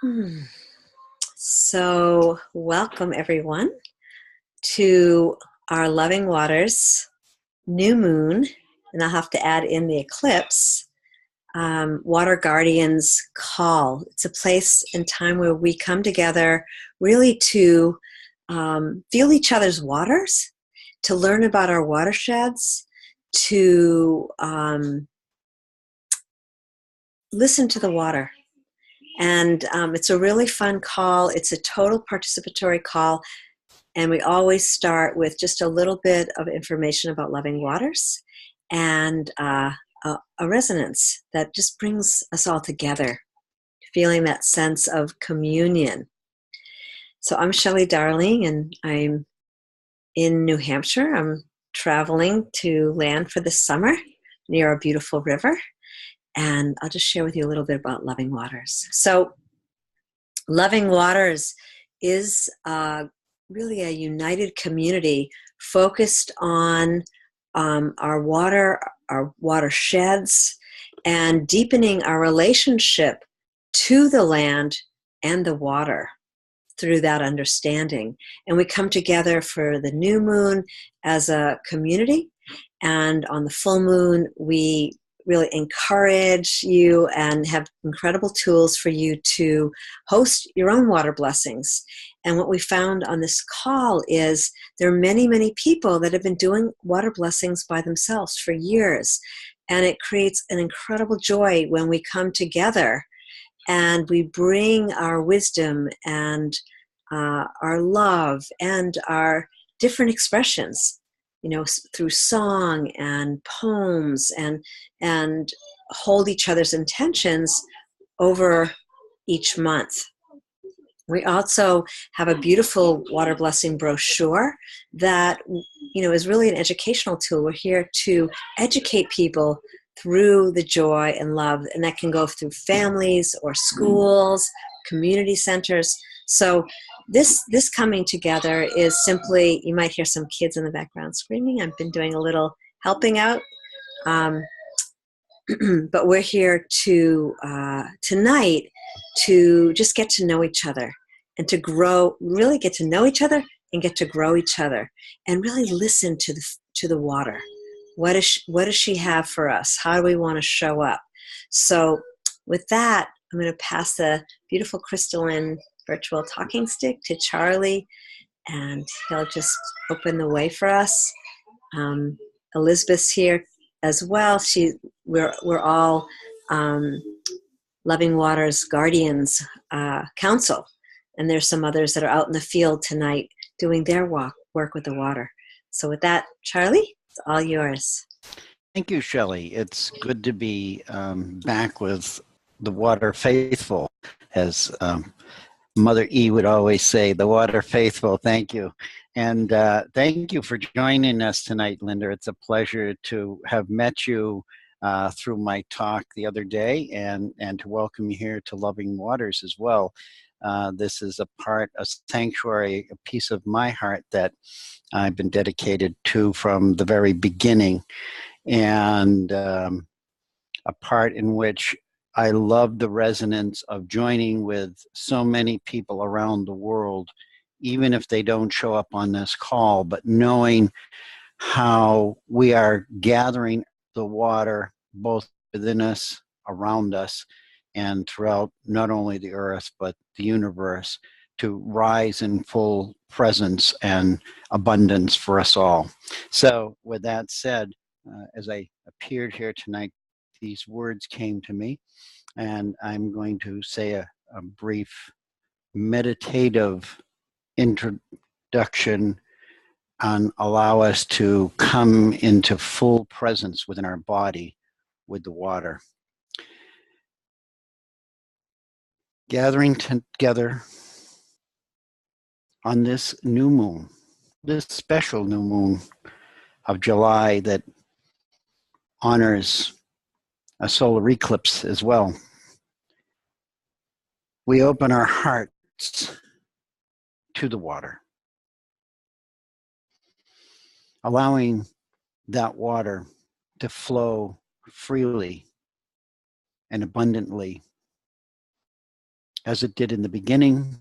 Hmm. So, welcome everyone to our Loving Waters new moon, and I'll have to add in the eclipse, Water Guardians call. It's a place and time where we come together really to feel each other's waters, to learn about our watersheds, to listen to the water. And it's a really fun call. It's a total participatory call. And we always start with just a little bit of information about Loving Waters and a resonance that just brings us all together, feeling that sense of communion. So I'm Shelley Darling, and I'm in New Hampshire. I'm traveling to land for the summer near a beautiful river. And I'll just share with you a little bit about Loving Waters. So Loving Waters is really a united community focused on our watersheds, and deepening our relationship to the land and the water through that understanding. And we come together for the new moon as a community, and on the full moon we really encourage you and have incredible tools for you to host your own water blessings. And what we found on this call is there are many, many people that have been doing water blessings by themselves for years. And it creates an incredible joy when we come together and we bring our wisdom and our love and our different expressions, through song and poems, and hold each other's intentions over each month. We also have a beautiful water blessing brochure that is really an educational tool. We're here to educate people through the joy and love, and that can go through families or schools, community centers. So this coming together is simply, you might hear some kids in the background screaming. I've been doing a little helping out. But we're here to tonight to just get to know each other and to grow, really get to know each other and get to grow each other and really listen to the water. What does she have for us? How do we want to show up? So with that, I'm going to pass the beautiful crystalline virtual talking stick to Charlie, and he'll just open the way for us. Elizabeth's here as well. We're all Loving Waters Guardians Council, and there's some others that are out in the field tonight doing their work with the water. So with that, Charlie, it's all yours. Thank you, Shelley. It's good to be back with the Water Faithful, as Mother E would always say, the Water Faithful. Thank you. And thank you for joining us tonight, Linda. It's a pleasure to have met you through my talk the other day, and to welcome you here to Loving Waters as well. This is a sanctuary, a piece of my heart that I've been dedicated to from the very beginning, and a part in which I love the resonance of joining with so many people around the world, even if they don't show up on this call, but knowing how we are gathering the water both within us, around us, and throughout not only the earth, but the universe, to rise in full presence and abundance for us all. So with that said, as I appeared here tonight, these words came to me, and I'm going to say a brief meditative introduction and allow us to come into full presence within our body with the water. Gathering together on this new moon, this special new moon of July that honors a solar eclipse as well. We open our hearts to the water, allowing that water to flow freely and abundantly as it did in the beginning,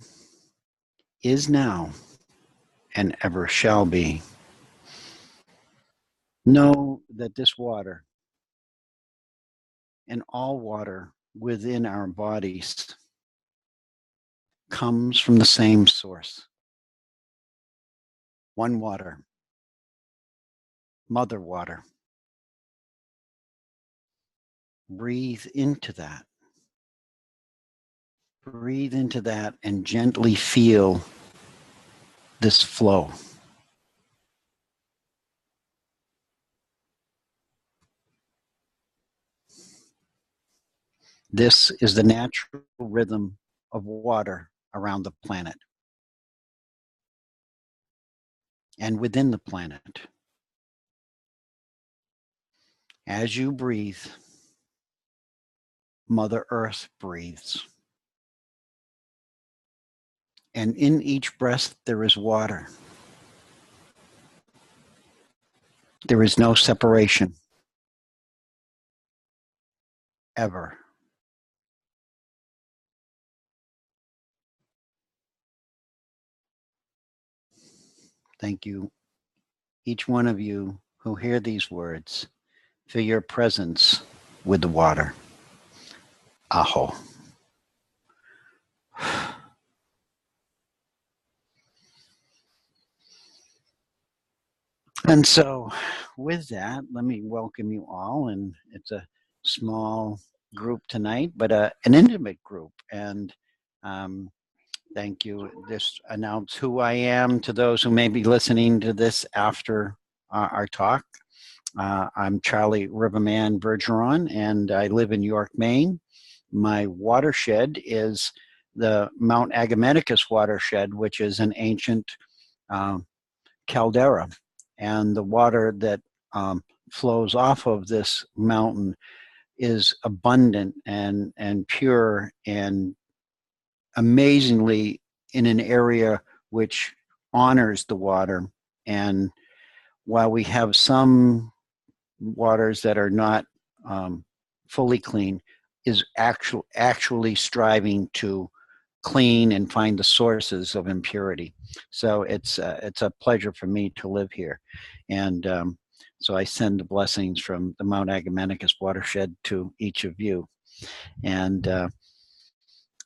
is now, and ever shall be. Know that this water and all water within our bodies comes from the same source. One water, Mother Water. Breathe into that. Breathe into that and gently feel this flow. This is the natural rhythm of water around the planet and within the planet. As you breathe, Mother Earth breathes. And in each breath, there is water. There is no separation, ever. Thank you, each one of you who hear these words, for your presence with the water. Aho. And so with that, let me welcome you all. And it's a small group tonight, but an intimate group. And thank you. Just announce who I am to those who may be listening to this after our talk. I'm Charlie Riverman Bergeron, and I live in York, Maine. My watershed is the Mount Agamenticus watershed, which is an ancient caldera. And the water that flows off of this mountain is abundant and pure and amazingly in an area which honors the water. And while we have some waters that are not fully clean, is actually striving to clean and find the sources of impurity. So it's a pleasure for me to live here. And so I send the blessings from the Mount Agamenticus watershed to each of you. And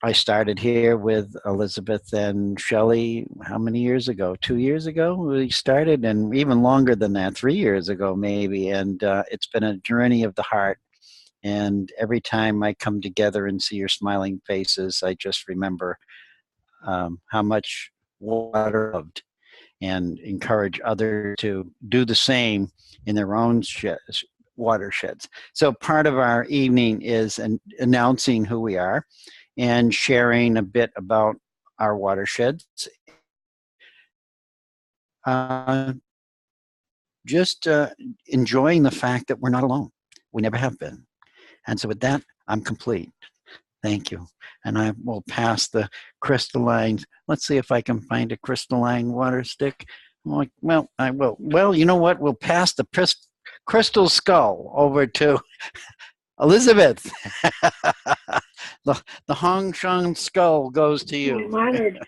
I started here with Elizabeth and Shelley, how many years ago? 2 years ago we started, and even longer than that, 3 years ago maybe. And it's been a journey of the heart. And every time I come together and see your smiling faces, I just remember how much water loved, and encourage others to do the same in their own watersheds. So part of our evening is announcing who we are and sharing a bit about our watersheds. Just enjoying the fact that we're not alone. We never have been. And so with that, I'm complete. Thank you. And I will pass the crystalline. Let's see if I can find a crystalline water stick. I'm like, well, I will. Well, you know what? We'll pass the crystal skull over to Elizabeth. The Hong Shang skull goes to you. I'm honored.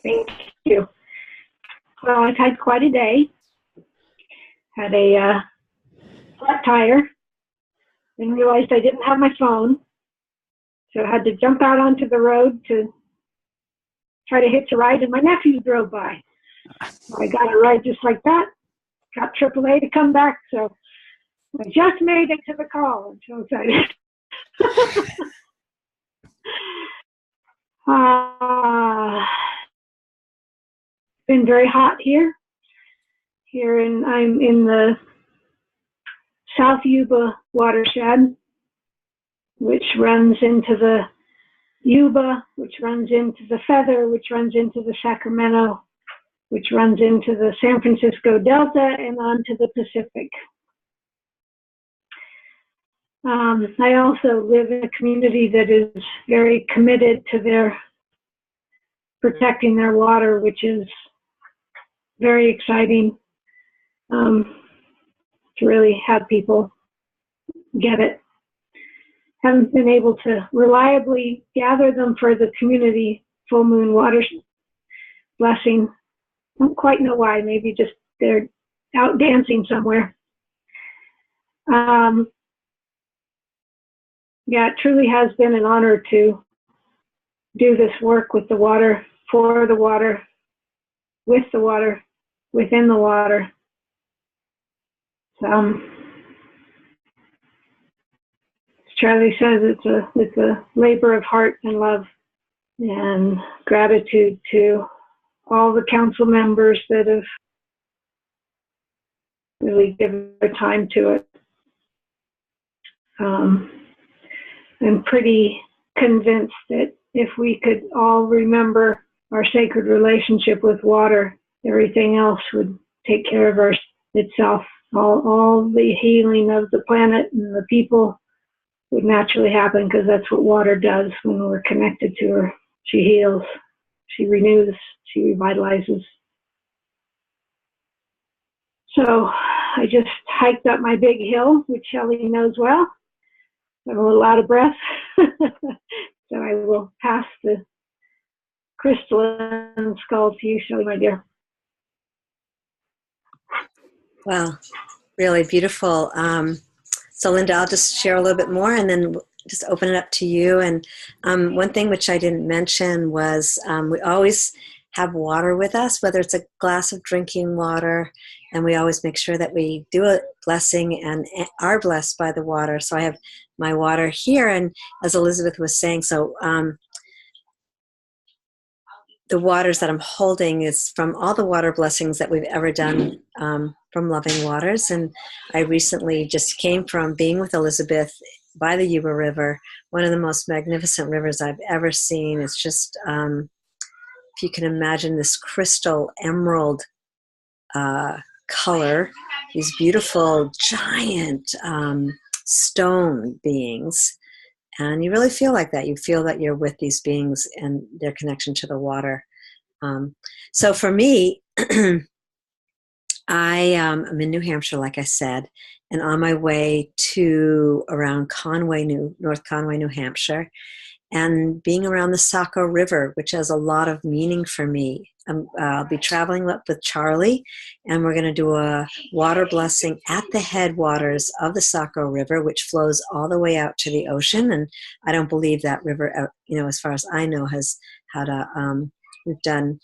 Thank you. Well, I've had quite a day. Had a flat tire. Then realized I didn't have my phone. So I had to jump out onto the road to try to hitch a ride, and my nephew drove by. I got a ride just like that. Got AAA to come back, so I just made it to the call. I'm so excited. It's been very hot here. I'm in the South Yuba watershed, which runs into the Yuba, which runs into the Feather, which runs into the Sacramento, which runs into the San Francisco Delta and onto the Pacific. I also live in a community that is very committed to their protecting their water, which is very exciting to really have people get it. haven't been able to reliably gather them for the community full moon water blessing. Don't quite know why. Maybe just they're out dancing somewhere. Yeah, it truly has been an honor to do this work with the water, for the water, with the water, within the water. As Charlie says, it's a labor of heart and love, and gratitude to all the council members that have really given their time to it. I'm pretty convinced that if we could all remember our sacred relationship with water, everything else would take care of itself. All the healing of the planet and the people would naturally happen, because that's what water does when we're connected to her. She heals, she renews, she revitalizes. So I just hiked up my big hill, which Shelley knows well. I'm a little out of breath, so I will pass the crystalline skull to you, Shelley, my dear. Wow, really beautiful. So Linda, I'll just share a little bit more and then just open it up to you. And one thing which I didn't mention was we always have water with us, whether it's a glass of drinking water, and we always make sure that we do a blessing and are blessed by the water. So I have my water here, and as Elizabeth was saying, so the waters that I'm holding is from all the water blessings that we've ever done from Loving Waters. And I recently just came from being with Elizabeth by the Yuba River, one of the most magnificent rivers I've ever seen. It's just, if you can imagine this crystal emerald color, these beautiful giant stone beings. And you really feel like that. You feel that you're with these beings and their connection to the water. So for me, I'm in New Hampshire, like I said, and on my way to around North Conway, New Hampshire, and being around the Saco River, which has a lot of meaning for me. I'll be traveling up with Charlie, and we're going to do a water blessing at the headwaters of the Saco River, which flows all the way out to the ocean. And I don't believe that river, as far as I know, has had we've done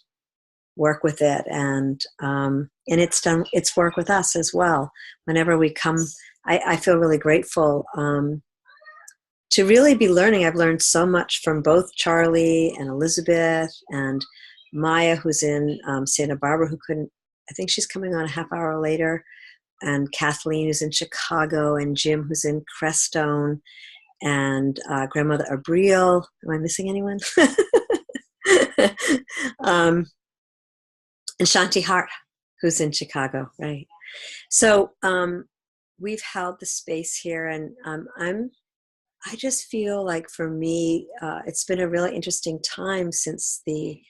work with it, and it's done its work with us as well. Whenever we come, I feel really grateful to really be learning. I've learned so much from both Charlie and Elizabeth and Maya, who's in Santa Barbara, who couldn't, I think she's coming on a half hour later, and Kathleen, who's in Chicago, and Jim, who's in Crestone, and Grandmother Abriel. Am I missing anyone? And Shanti Hart, who's in Chicago, right? So we've held the space here, and I just feel like for me, it's been a really interesting time since the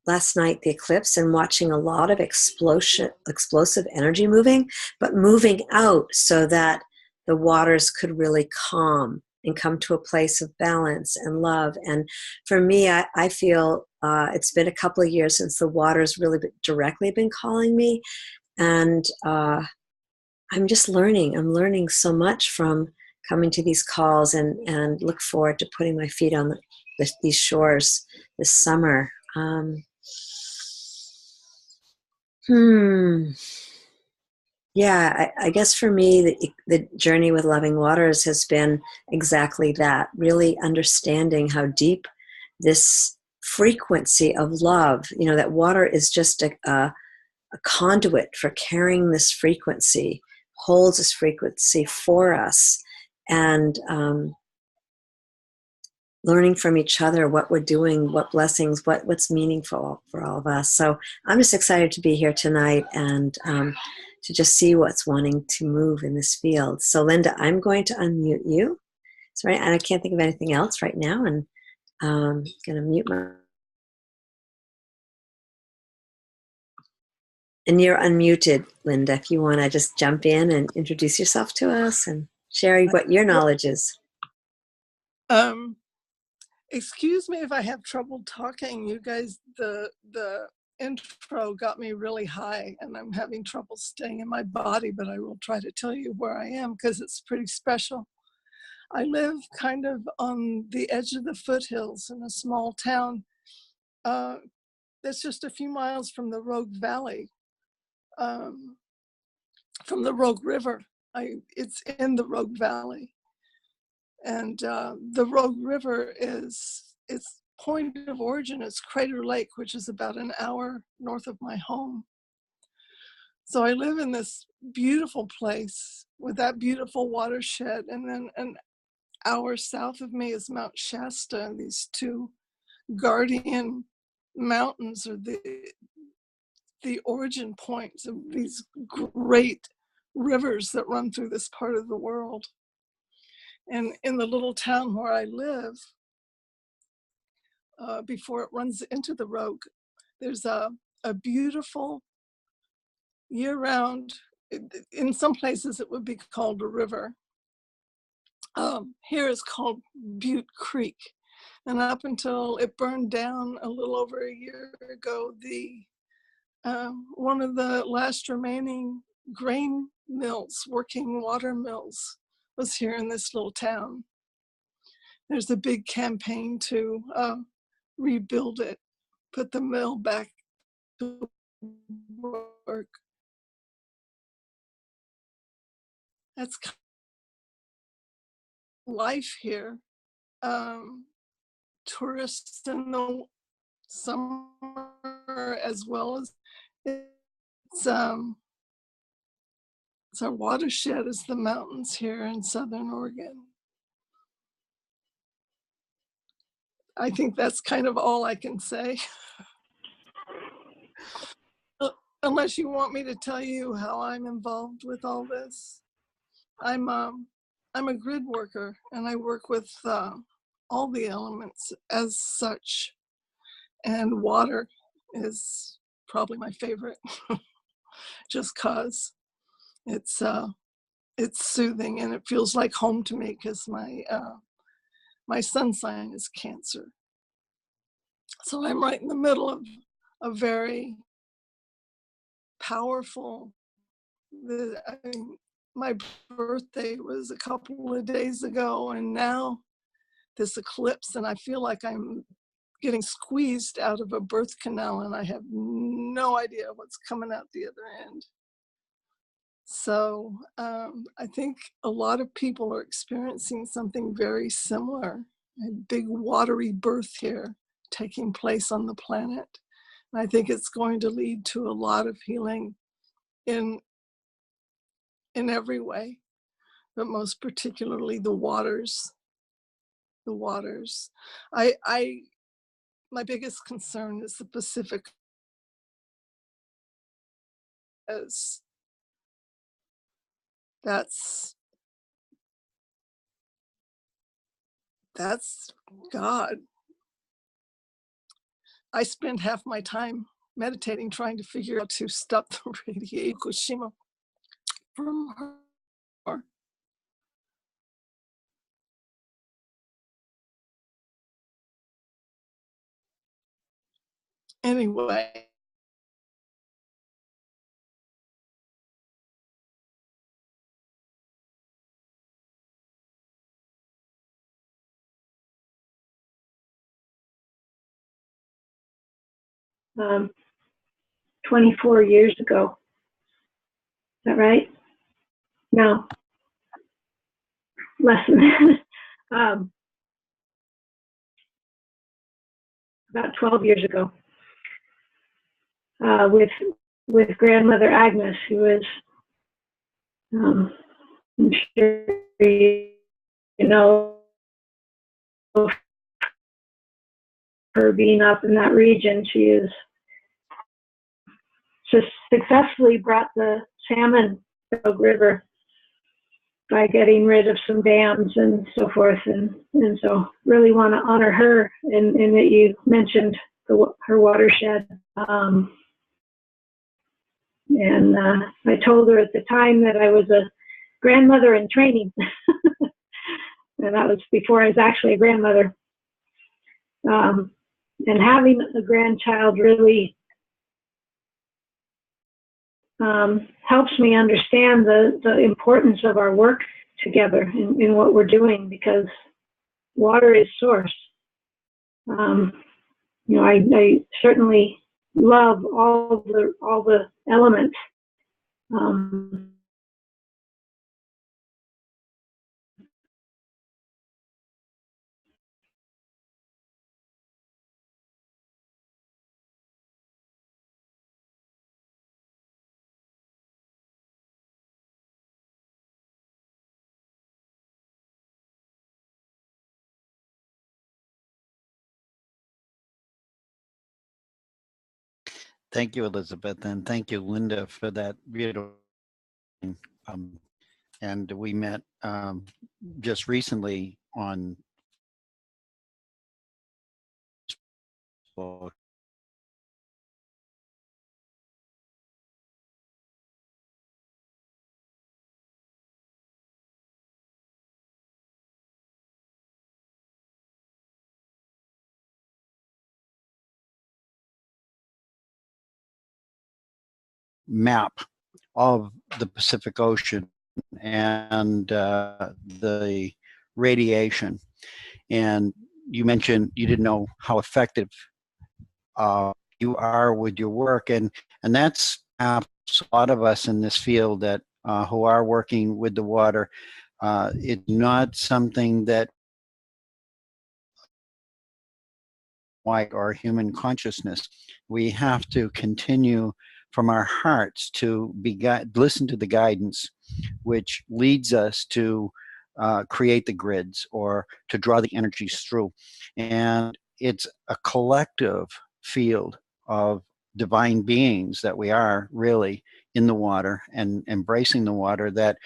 last night, the eclipse, and watching a lot of explosive energy moving, but moving out so that the waters could really calm and come to a place of balance and love. And for me, I feel it's been a couple of years since the water's really directly been calling me. And I'm just learning. I'm learning so much from coming to these calls, and look forward to putting my feet on these shores this summer. Yeah, I guess for me, the journey with Loving Waters has been exactly that, really understanding how deep this frequency of love, that water is just a conduit for carrying this frequency, holds this frequency for us, and learning from each other what we're doing, what blessings, what's meaningful for all of us. So I'm just excited to be here tonight and to just see what's wanting to move in this field. So Linda, I'm going to unmute you. So right, and I can't think of anything else right now, and I'm going to mute my. And you're unmuted, Linda, if you want to just jump in and introduce yourself to us and share what your knowledge is. Excuse me if I have trouble talking. You guys, the intro got me really high and I'm having trouble staying in my body, but I will try to tell you where I am because it's pretty special. I live kind of on the edge of the foothills in a small town that's just a few miles from the Rogue Valley, from the Rogue River. It's in the Rogue Valley. And the Rogue River its point of origin is Crater Lake, which is about an hour north of my home. So I live in this beautiful place with that beautiful watershed. And then an hour south of me is Mount Shasta. These two guardian mountains are the origin points of these great rivers that run through this part of the world. And in the little town where I live, before it runs into the Rogue, there's a beautiful year-round, in some places it would be called a river. Here it's called Butte Creek. And up until it burned down a little over a year ago, one of the last remaining grain mills, working water mills, was here in this little town. There's a big campaign to rebuild it, put the mill back to work. That's kind of life here. Tourists in the summer, as well as it's our watershed is the mountains here in Southern Oregon. I think that's kind of all I can say. Unless you want me to tell you how I'm involved with all this. I'm a grid worker and I work with all the elements as such. And water is probably my favorite, just 'cause it's soothing and it feels like home to me because my sun sign is Cancer. So I'm right in the middle of a very powerful, my birthday was a couple of days ago and now this eclipse, and I feel like I'm getting squeezed out of a birth canal and I have no idea what's coming out the other end. So I think a lot of people are experiencing something very similar, a big watery birth here taking place on the planet. And I think it's going to lead to a lot of healing in every way, but most particularly the waters. The waters. My biggest concern is the Pacific, as that's God. I spend half my time meditating, trying to figure out how to stop the radiation Fukushima from her. Anyway. Um, 24 years ago. Is that right? No. Less than that. About 12 years ago. With grandmother Agnes, who was, I'm sure you know, her being up in that region, she is just successfully brought the salmon to the River by getting rid of some dams and so forth, and so really want to honor her, and that you mentioned her watershed. And I told her at the time that I was a grandmother in training. and that was before I was actually a grandmother. And having a grandchild really helps me understand the importance of our work together in what we're doing, because water is source. You know, I certainly love all the elements. Thank you, Elizabeth, and thank you, Linda, for that beautiful. Um, and we met just recently on Facebook. Map of the Pacific Ocean and the radiation. And you mentioned you didn't know how effective you are with your work, and that's perhaps a lot of us in this field that who are working with the water. It's not something that white or human consciousness. We have to continue from our hearts to listen to the guidance, which leads us to create the grids or to draw the energies through. And it's a collective field of divine beings that we are really in the water and embracing the water that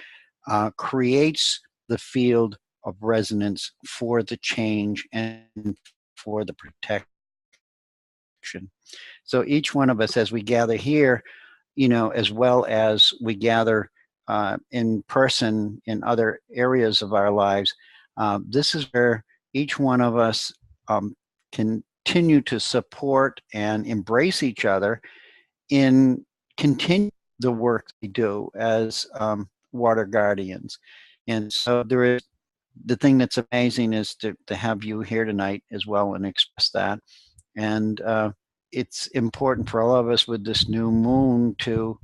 creates the field of resonance for the change and for the protection. So each one of us, as we gather here, you know, as well as we gather in person in other areas of our lives, this is where each one of us continue to support and embrace each other in continue the work we do as water guardians. And so there is the thing that's amazing is to have you here tonight as well and express that. And it's important for all of us with this new moon to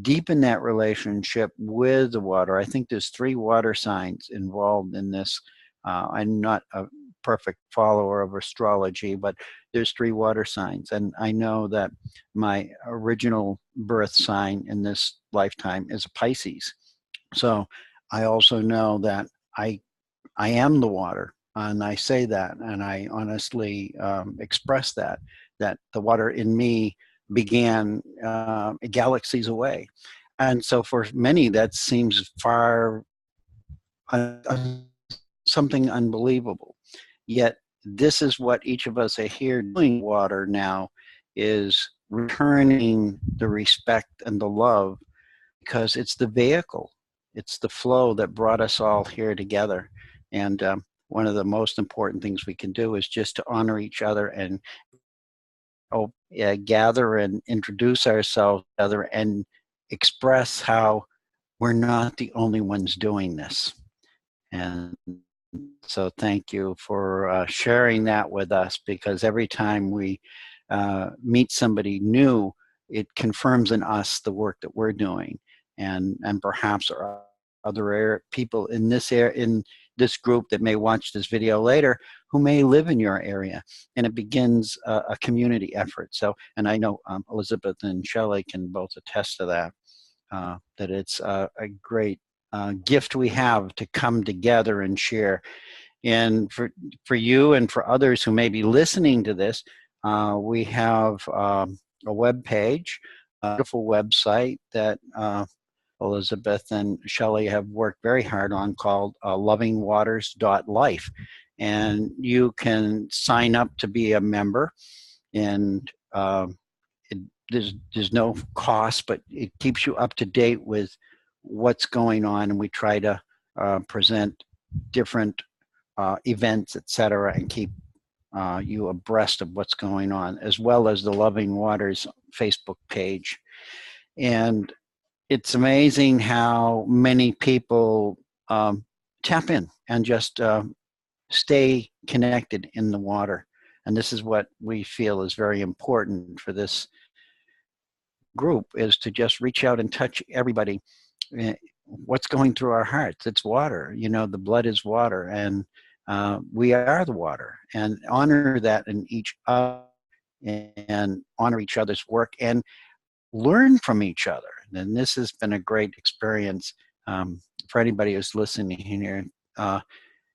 deepen that relationship with the water. I think there's 3 water signs involved in this. I'm not a perfect follower of astrology, but there's 3 water signs. And I know that my original birth sign in this lifetime is a Pisces. So I also know that I am the water, and I say that, and I honestly express that the water in me began galaxies away. And so for many, that seems far something unbelievable. Yet this is what each of us are here doing. Water now is returning the respect and the love, because it's the vehicle, it's the flow that brought us all here together. And one of the most important things we can do is just to honor each other and gather and introduce ourselves together and express how we're not the only ones doing this. And so thank you for sharing that with us, because every time we meet somebody new, it confirms in us the work that we're doing. And perhaps there are other people in this group that may watch this video later who may live in your area, and it begins a community effort. So, and I know Elizabeth and Shelley can both attest to that, that it's a great gift we have to come together and share. And for you and for others who may be listening to this, we have a web page, a beautiful website that Elizabeth and Shelley have worked very hard on, called lovingwaters.life. And you can sign up to be a member, and there's no cost, but it keeps you up to date with what's going on. And we try to present different events, etc., and keep you abreast of what's going on, as well as the Loving Waters Facebook page. And it's amazing how many people tap in and just stay connected in the water. And this is what we feel is very important for this group, is to just reach out and touch everybody. What's going through our hearts? It's water. You know, the blood is water, and we are the water. And honor that in each other, and honor each other's work, and learn from each other. And this has been a great experience for anybody who's listening here.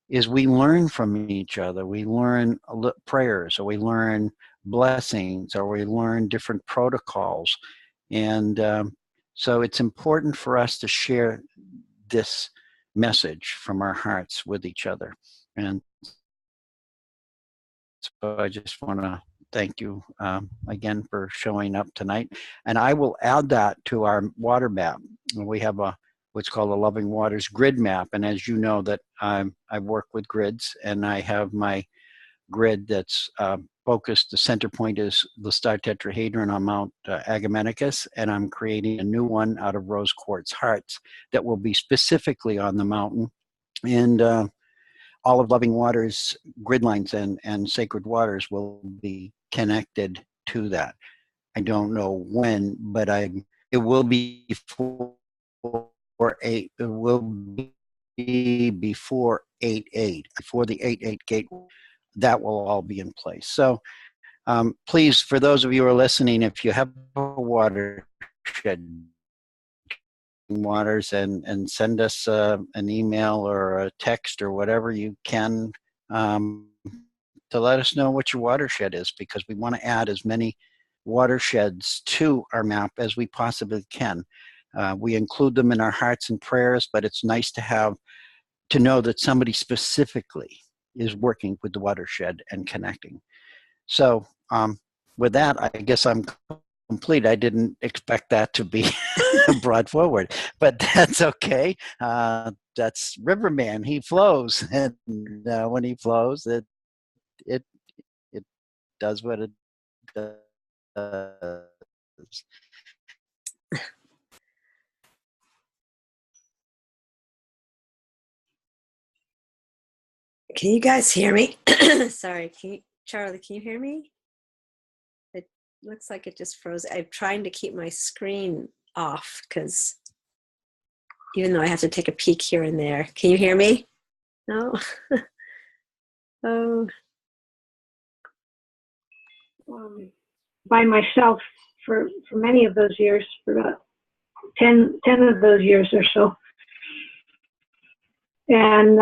Is we learn from each other. We learn prayers, or we learn blessings, or we learn different protocols. And so it's important for us to share this message from our hearts with each other. And so I just want to thank you again for showing up tonight. And I will add that to our water map. We have what's called a Loving Waters grid map. And as you know, that I work with grids, and I have my grid that's focused. The center point is the star tetrahedron on Mount Agamenticus, and I'm creating a new one out of rose quartz hearts that will be specifically on the mountain. And all of Loving Waters grid lines and sacred waters will be connected to that. I don't know when, but it will be it will be before 8/8, before the 8/8 gate. That will all be in place. So please, for those of you who are listening, if you have a watershed, waters, and send us an email or a text or whatever you can to let us know what your watershed is, because we want to add as many watersheds to our map as we possibly can. We include them in our hearts and prayers, but it's nice to know that somebody specifically is working with the watershed and connecting. So with that, I guess I'm complete. I didn't expect that to be brought forward, but that's okay. That's Riverman. He flows, and when he flows, it does what it does. Can you guys hear me? Sorry, Charlie, can you hear me? It looks like it just froze. I'm trying to keep my screen off, because even though I have to take a peek here and there. Can you hear me? No? Oh. By myself for many of those years, for about 10 of those years or so. And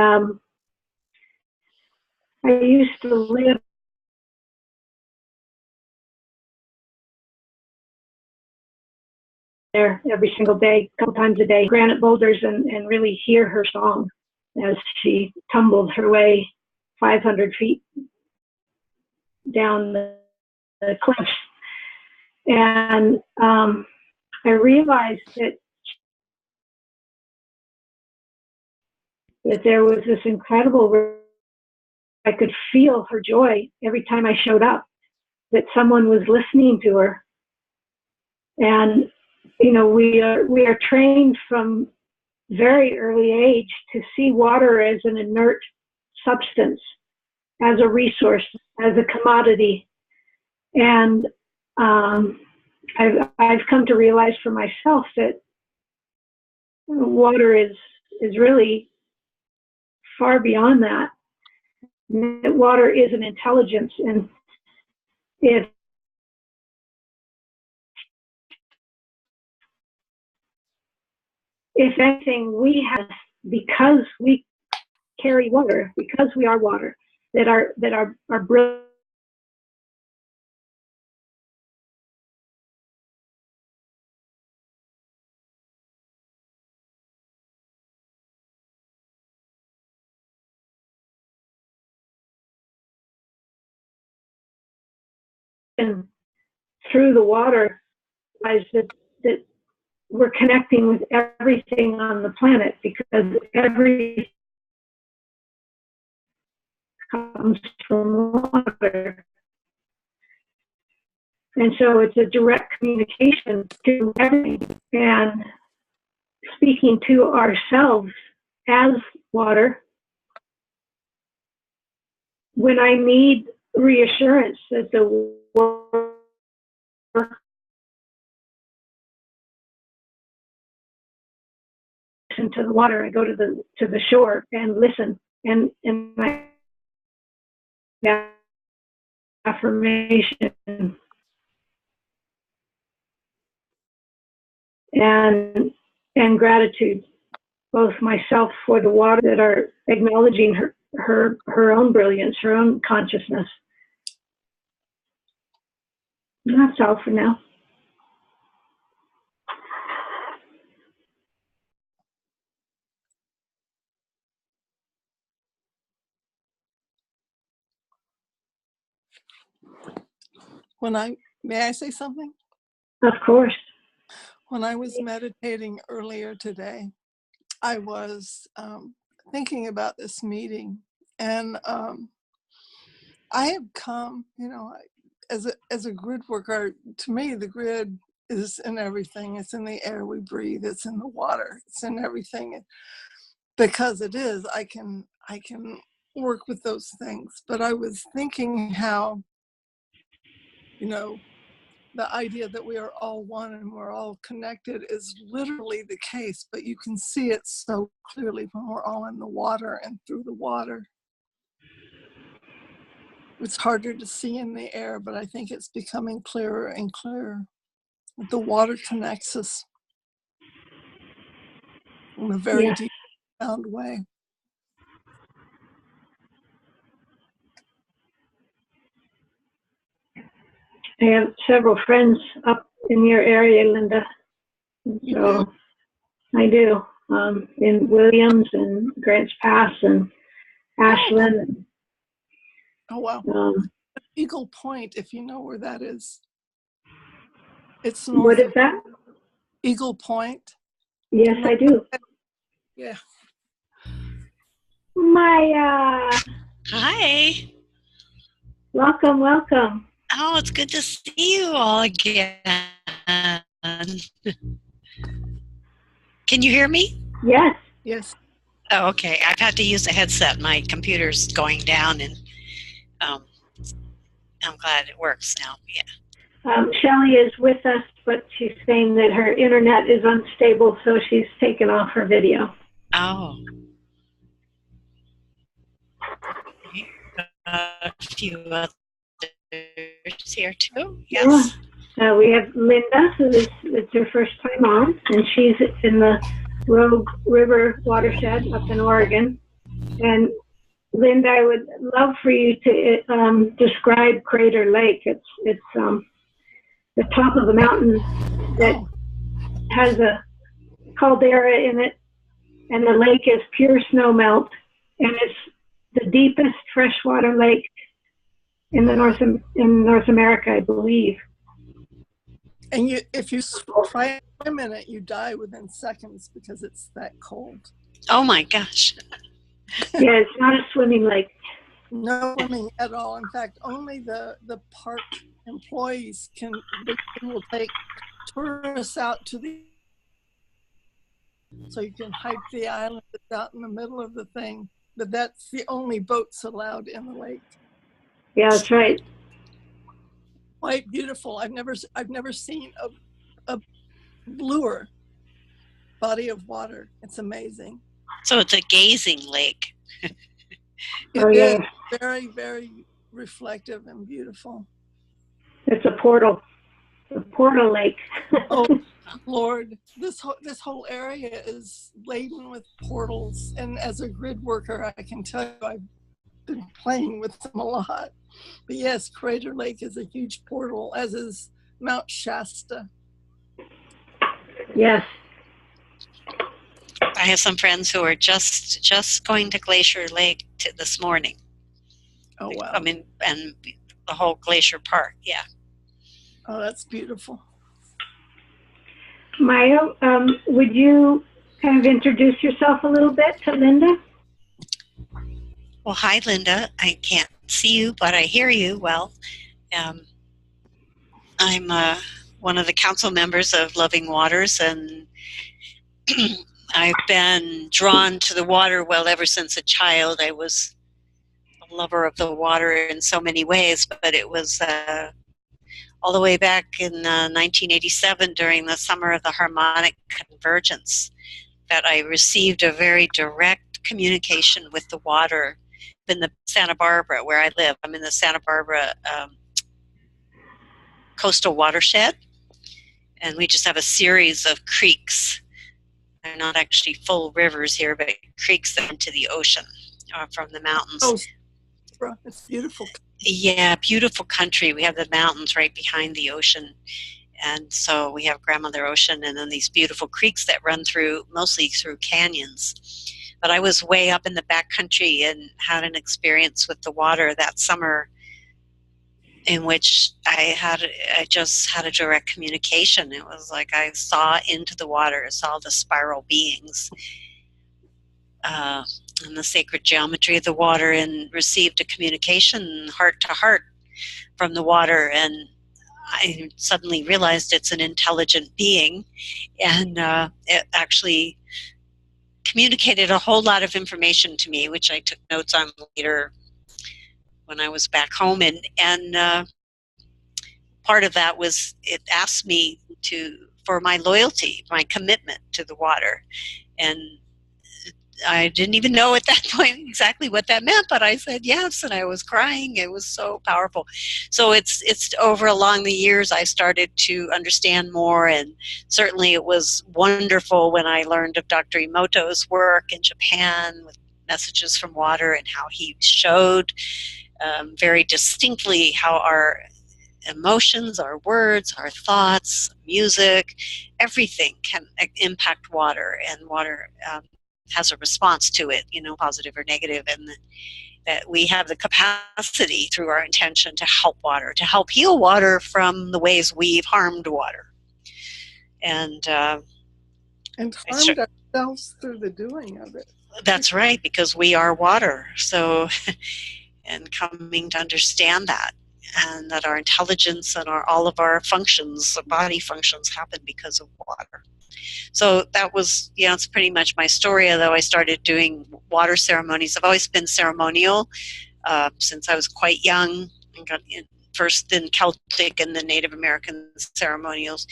I used to live there every single day, a couple times a day, granite boulders, and really hear her song as she tumbled her way 500 feet down the cliffs. And I realized that there was this incredible, I could feel her joy every time I showed up, that someone was listening to her. And you know, we are trained from very early age to see water as an inert substance, as a resource, as a commodity. And I've come to realize for myself that water is really far beyond that. That water is an intelligence, and if anything, we have, because we carry water, because we are water, that are brilliant. And through the water, that we're connecting with everything on the planet, because comes from water. And so it's a direct communication to everything and speaking to ourselves as water. When I need reassurance that the water to the water, I go to the shore and listen, and my affirmation and gratitude, both myself for the water that are acknowledging her own brilliance, her own consciousness. And that's all for now. May I say something? Of course. When I was meditating earlier today, I was thinking about this meeting, and I have come, as a grid worker, to me, the grid is in everything. It's in the air we breathe. It's in the water. It's in everything. Because it is, I can work with those things. But I was thinking how, the idea that we are all one and we're all connected is literally the case, but you can see it so clearly when we're all in the water and through the water. It's harder to see in the air, but I think it's becoming clearer and clearer. The water connects us in a very deep, profound way. I have several friends up in your area, Linda. So I do, in Williams and Grants Pass and Ashland. Oh, wow. Eagle Point, if you know where that is. It's north. What is that? Eagle Point. Yes, I do. Yeah. Maya. Hi. Welcome, welcome. Oh, it's good to see you all again. Can you hear me? Yes. Yes. Oh, okay. I've had to use a headset. My computer's going down, and I'm glad it works now. Yeah. Shelley is with us, but she's saying that her internet is unstable, so she's taken off her video. Oh. A few others here too. Yes. Yeah. We have Linda, it's her first time on, and she's in the Rogue River watershed up in Oregon. And Linda, I would love for you to describe Crater Lake. It's the top of the mountain that has a caldera in it, and the lake is pure snow melt, and it's the deepest freshwater lake in North America, I believe. And if you try a minute, you die within seconds because it's that cold. Oh my gosh. Yeah, it's not a swimming lake. No swimming at all. In fact, only the park employees will take tourists out so you can hike the island that's out in the middle of the thing. But that's the only boats allowed in the lake. Yeah, that's right. Quite beautiful. I've never seen a bluer body of water. It's amazing. So it's a gazing lake. It is very, very reflective and beautiful. It's a portal lake. Oh, Lord, this whole area is laden with portals. And as a grid worker, I can tell you I've been playing with them a lot. But yes, Crater Lake is a huge portal, as is Mount Shasta. Yes. I have some friends who are just going to Glacier Lake this morning. Oh, wow. I mean, and the whole Glacier Park, yeah. Oh, that's beautiful. Maya, would you kind of introduce yourself a little bit to Linda? Well, hi, Linda. I can't see you, but I hear you well. Um, I'm one of the council members of Loving Waters, and I've been drawn to the water well ever since a child. I was a lover of the water in so many ways, but it was all the way back in 1987 during the summer of the harmonic convergence that I received a very direct communication with the water in the Santa Barbara, where I live. I'm in the Santa Barbara coastal watershed, and we just have a series of creeks. They're not actually full rivers here, but creeks that into the ocean from the mountains. Oh, it's beautiful. Yeah, beautiful country. We have the mountains right behind the ocean. And so we have Grandmother Ocean and then these beautiful creeks that run through, mostly through canyons. But I was way up in the backcountry and had an experience with the water that summer in which I just had a direct communication. It was like I saw into the water, saw the spiral beings and the sacred geometry of the water, and received a communication heart to heart from the water. And I suddenly realized it's an intelligent being, and it actually communicated a whole lot of information to me, which I took notes on later when I was back home. And part of that was it asked me for my loyalty, my commitment to the water. And I didn't even know at that point exactly what that meant, but I said yes, and I was crying. It was so powerful. So it's over along the years I started to understand more, and certainly it was wonderful when I learned of Dr. Emoto's work in Japan with messages from water, and how he showed very distinctly how our emotions, our words, our thoughts, music, everything can impact water, and water has a response to it, positive or negative, and that we have the capacity through our intention to help water, to help heal water from the ways we've harmed water. And harmed ourselves through the doing of it. That's right, because we are water. So, and coming to understand that, and that our intelligence and all of our functions, body functions, happen because of water. So that was, it's pretty much my story, although I started doing water ceremonies. I've always been ceremonial since I was quite young, and got first in Celtic and the Native American ceremonials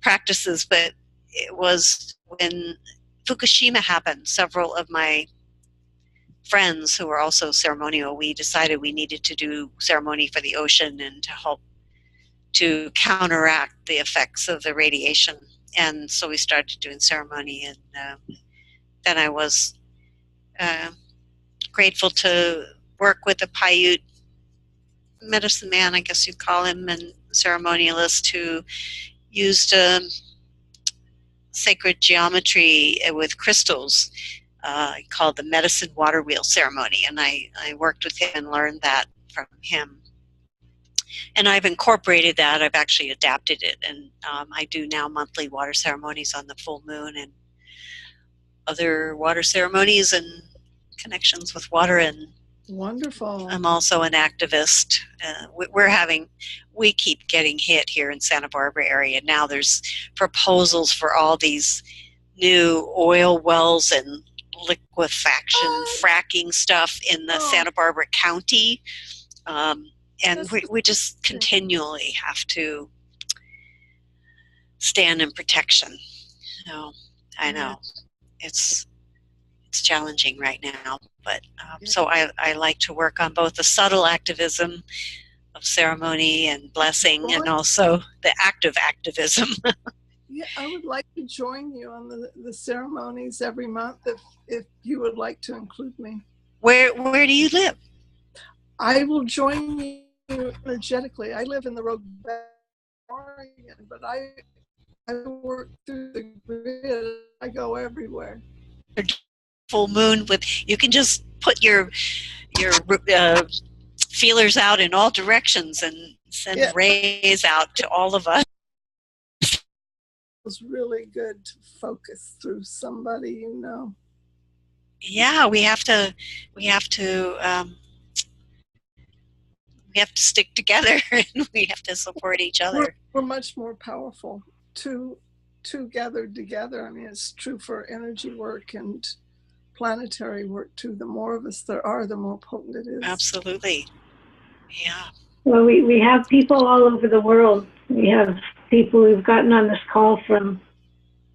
practices. But it was when Fukushima happened, several of my friends who were also ceremonial, we decided we needed to do ceremony for the ocean and to help to counteract the effects of the radiation. And so we started doing ceremony, and then I was grateful to work with a Paiute medicine man, I guess you'd call him, and ceremonialist who used sacred geometry with crystals called the medicine water wheel ceremony. And I worked with him and learned that from him. And I've incorporated that. I've actually adapted it, and I do now monthly water ceremonies on the full moon and other water ceremonies and connections with water. And wonderful. I'm also an activist. We keep getting hit here in Santa Barbara area. Now there's proposals for all these new oil wells and liquefaction, fracking stuff in the Santa Barbara County. And we just continually have to stand in protection. I know it's challenging right now, but so I like to work on both the subtle activism of ceremony and blessing, and also the active activism. Yeah, I would like to join you on the ceremonies every month if you would like to include me. Where do you live? I will join you energetically. I live in the Rogue Valley, Oregon, but I work through the grid. I go everywhere. Full moon you can just put your feelers out in all directions and send rays out to all of us. It was really good to focus through somebody, yeah, we have to stick together, and we have to support each other. We're much more powerful to gathered together. I mean, it's true for energy work and planetary work too. The more of us there are, the more potent it is. Absolutely. Yeah. Well, we have people all over the world. We have people who've gotten on this call from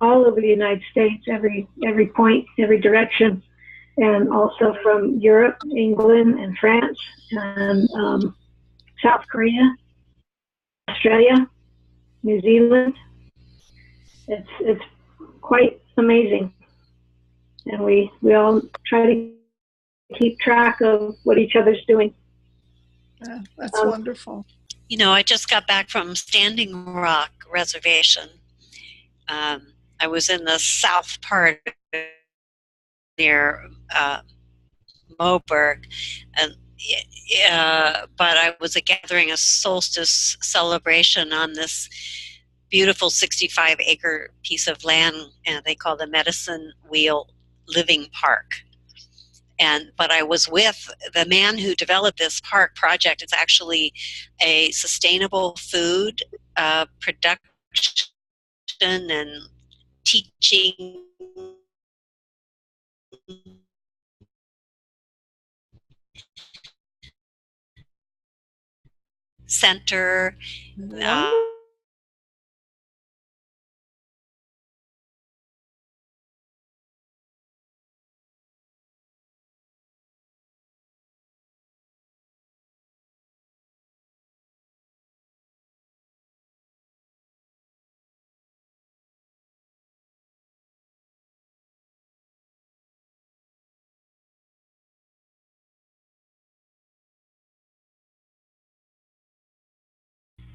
all over the United States, every point, every direction, and also from Europe, England, and France, and South Korea, Australia, New Zealand. It's quite amazing, and we all try to keep track of what each other's doing. Yeah, that's wonderful. You know, I just got back from Standing Rock Reservation. I was in the south part near Moberg, and but I was gathering a solstice celebration on this beautiful 65-acre piece of land, and they call the Medicine Wheel Living Park. But I was with the man who developed this park project. It's actually a sustainable food production and teaching center.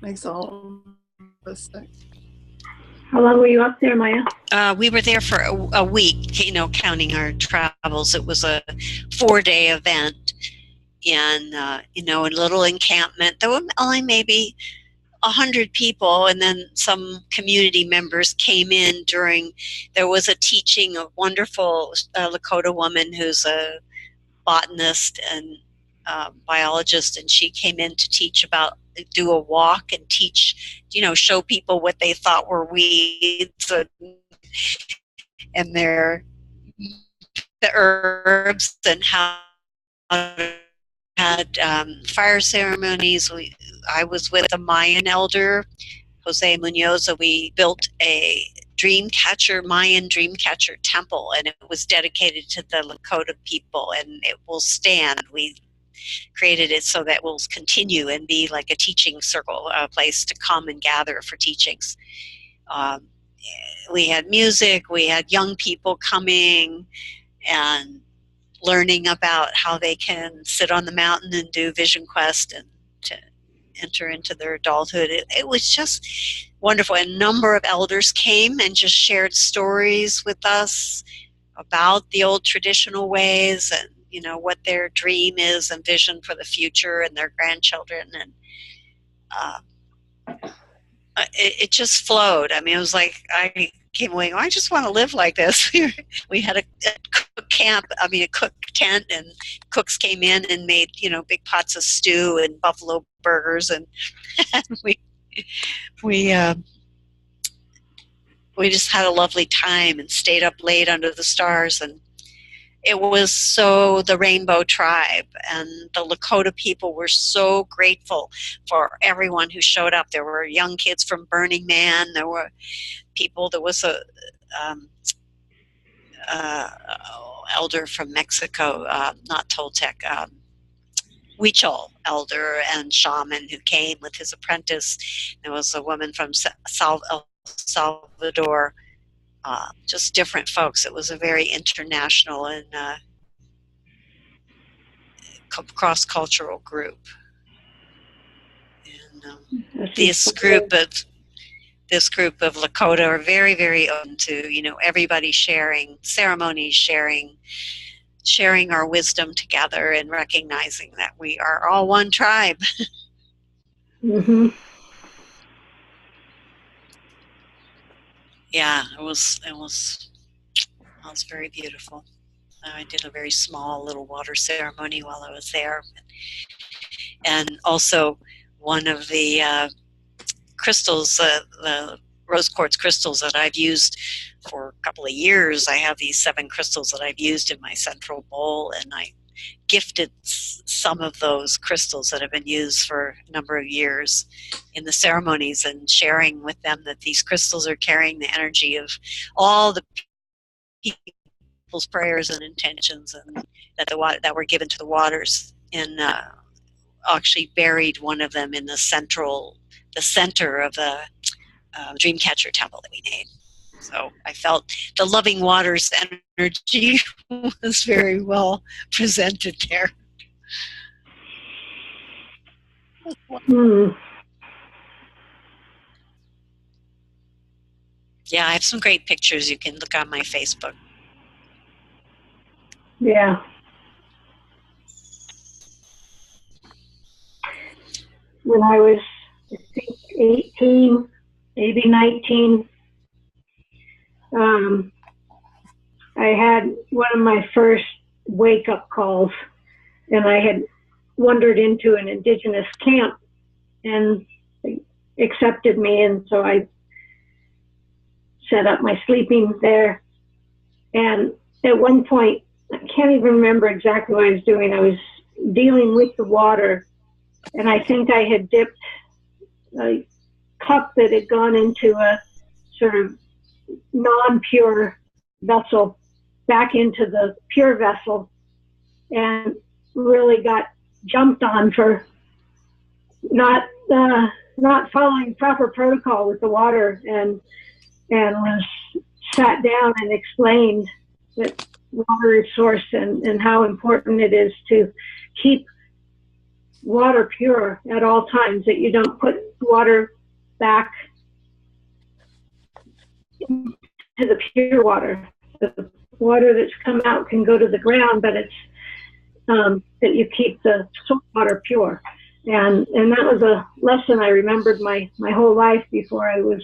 Makes all of us sick. How long were you up there, Maya? We were there for a week, you know, counting our travels. It was a 4-day event, and you know, a little encampment. There were only maybe 100 people, and then some community members came in during. There was a teaching of wonderful Lakota woman who's a botanist and biologist, and she came in to teach about, do a walk and teach, you know, show people what they thought were weeds and the herbs, and how had fire ceremonies. I was with a Mayan elder, Jose Munoz. We built a Mayan dream catcher temple, and it was dedicated to the Lakota people, and it will stand. We created it so that it will continue and be like a teaching circle, a place to come and gather for teachings. We had music, we had young people coming and learning about how they can sit on the mountain and do vision quest and to enter into their adulthood. It was just wonderful. A number of elders came and just shared stories with us about the old traditional ways, and you know what their dream is and vision for the future and their grandchildren, and it just flowed. I mean, it was like I came away, I just want to live like this. We had a cook camp, a cook tent, and cooks came in and made, you know, big pots of stew and buffalo burgers, and we just had a lovely time and stayed up late under the stars. And it was so, the Rainbow Tribe and the Lakota people were so grateful for everyone who showed up. There were young kids from Burning Man. There were people. There was a elder from Mexico, not Toltec, Huichol elder and shaman who came with his apprentice. There was a woman from El Salvador. Just different folks. It was a very international and cross-cultural group. And this group of Lakota are very, very open to, you know, everybody sharing ceremonies, sharing our wisdom together, and recognizing that we are all one tribe. Mm-hmm. Yeah, it was very beautiful. I did a very small little water ceremony while I was there. And also one of the crystals, the rose quartz crystals that I've used for a couple of years. I have these 7 crystals that I've used in my central bowl, and I gifted some of those crystals that have been used for a number of years in the ceremonies, and sharing with them that these crystals are carrying the energy of all the people's prayers and intentions, and that were given to the waters. And actually buried one of them in the center of the Dreamcatcher temple that we made. So I felt the loving waters energy was very well presented there. Yeah, I have some great pictures. You can look on my Facebook. Yeah. When I was, I think, 18, maybe 19, I had one of my first wake-up calls, and I had wandered into an indigenous camp, and they accepted me, and so I set up my sleeping there. And at one point, I can't even remember exactly what I was doing. I was dealing with the water, and I think I had dipped a cup that had gone into a sort of non-pure vessel back into the pure vessel, and really got jumped on for not following proper protocol with the water, and was sat down and explained that water is source, and how important it is to keep water pure at all times, that you don't put water back into the pure water. The water that's come out can go to the ground, but it's that you keep the salt water pure. And that was a lesson I remembered my whole life before I was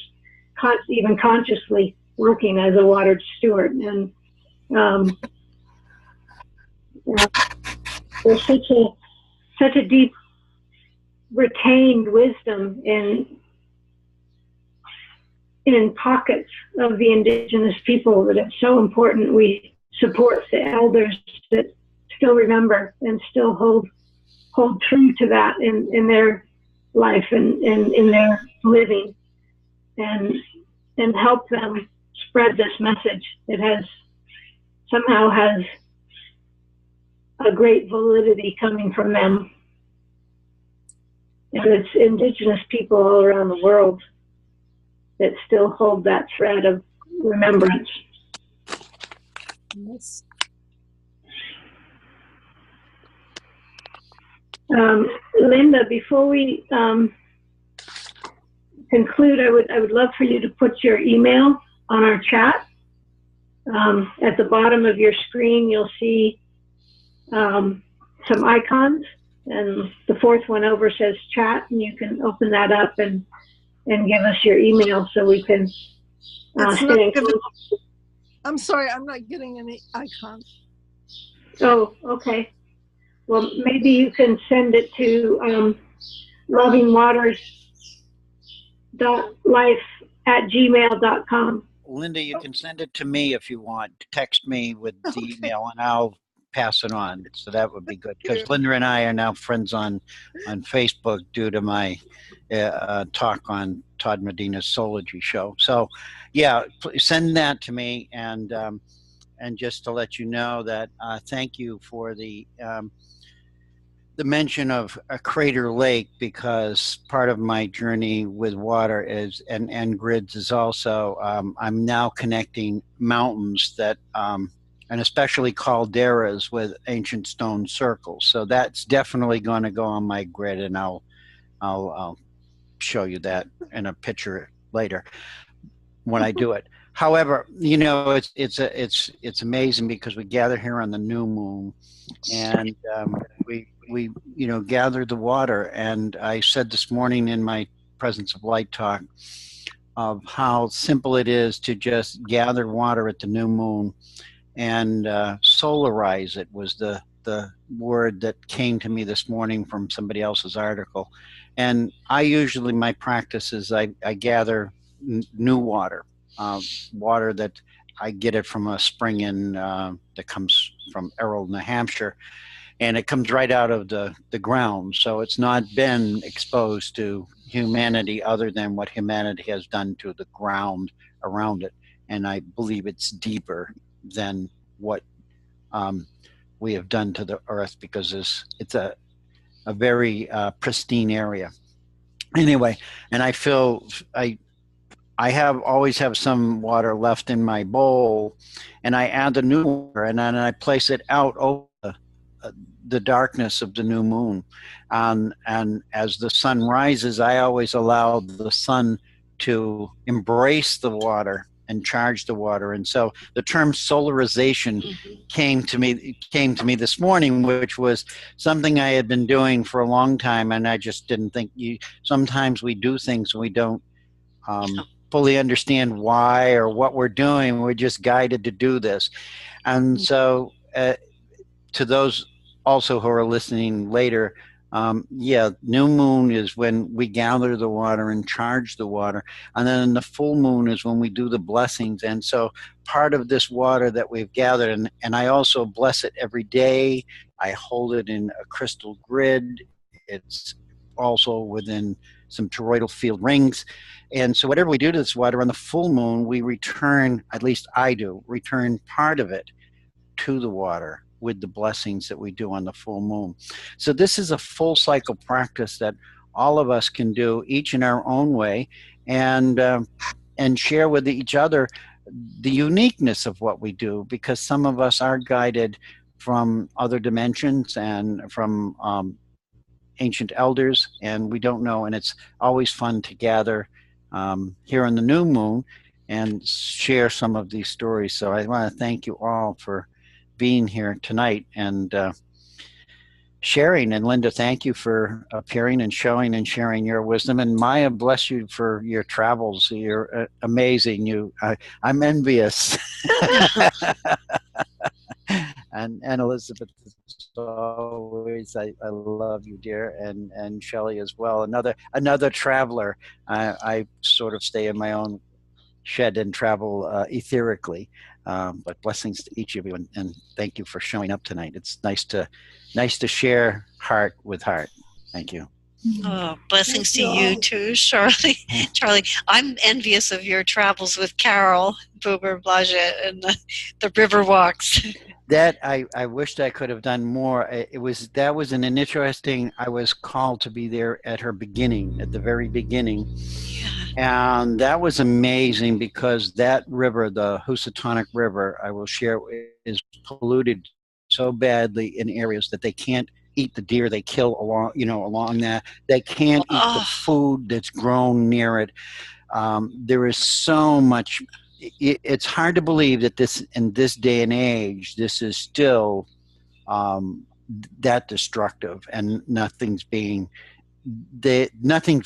even consciously working as a water steward. And there's such a deep retained wisdom in pockets of the indigenous people that it's so important we support the elders that still remember and still hold true to that in their life and in their living, and help them spread this message. It somehow has a great validity coming from them. And it's indigenous people all around the world that still hold that thread of remembrance. Yes. Linda, before we conclude, I would love for you to put your email on our chat. At the bottom of your screen, you'll see some icons, and the 4th one over says chat, and you can open that up and give us your email so we can stay in contact. I'm sorry, I'm not getting any icons. Oh, okay. Well, maybe you can send it to lovingwaters.life@gmail.com. Linda, you can send it to me if you want. Text me with the email and I'll pass it on. So that would be good, because Linda and I are now friends on Facebook due to my talk on Todd Medina's Solargy show. So yeah, send that to me, and just to let you know that thank you for the mention of a crater lake, because part of my journey with water is and grids is also I'm now connecting mountains that and especially calderas with ancient stone circles. So that's definitely going to go on my grid, and I'll show you that in a picture later when I do it. However, you know, it's amazing because we gather here on the new moon, and we you know gather the water. And I said this morning in my Presence of Light talk of how simple it is to just gather water at the new moon and solarize it was the word that came to me this morning from somebody else's article. And I usually, my practice is I gather new water, water that I get it from a spring in that comes from Errol, New Hampshire, and it comes right out of the ground. So it's not been exposed to humanity other than what humanity has done to the ground around it. And I believe it's deeper than what we have done to the earth, because it's a very pristine area. Anyway, and I feel I always have some water left in my bowl, and I add the new water, and then I place it out over the darkness of the new moon. And as the sun rises, I always allow the sun to embrace the water and charge the water. And so the term solarization came to me this morning, which was something I had been doing for a long time, and I just didn't think sometimes we do things and we don't fully understand why or what we're doing. We're just guided to do this. And so to those also who are listening later, new moon is when we gather the water and charge the water. And then the full moon is when we do the blessings. And so part of this water that we've gathered, and I also bless it every day. I hold it in a crystal grid. It's also within some toroidal field rings. And so whatever we do to this water on the full moon, we return, at least I do, return part of it to the water with the blessings that we do on the full moon. So this is a full cycle practice that all of us can do, each in our own way, and share with each other the uniqueness of what we do, because some of us are guided from other dimensions and from ancient elders, and we don't know. And it's always fun to gather here on the new moon and share some of these stories. So I want to thank you all for being here tonight and sharing. And Linda, thank you for appearing and showing and sharing your wisdom. And Maya, bless you for your travels. You're amazing. I'm envious. and Elizabeth, as always, I love you, dear, and Shelley as well. Another traveler. I sort of stay in my own shed and travel etherically. But blessings to each of you, and thank you for showing up tonight. It's nice to share heart with heart. Thank you. Oh, blessings to you too, Charlie. Charlie, I'm envious of your travels with Carol Buber Blage and the river walks. That I wished I could have done more. That was an interesting. I was called to be there at her beginning, at the very beginning. Yeah. And that was amazing, because that river, the Housatonic River, I will share, is polluted so badly in areas that they can't eat the deer they kill along that. They can't eat the food that's grown near it. There is so much. It's hard to believe that in this day and age, this is still that destructive, and nothing's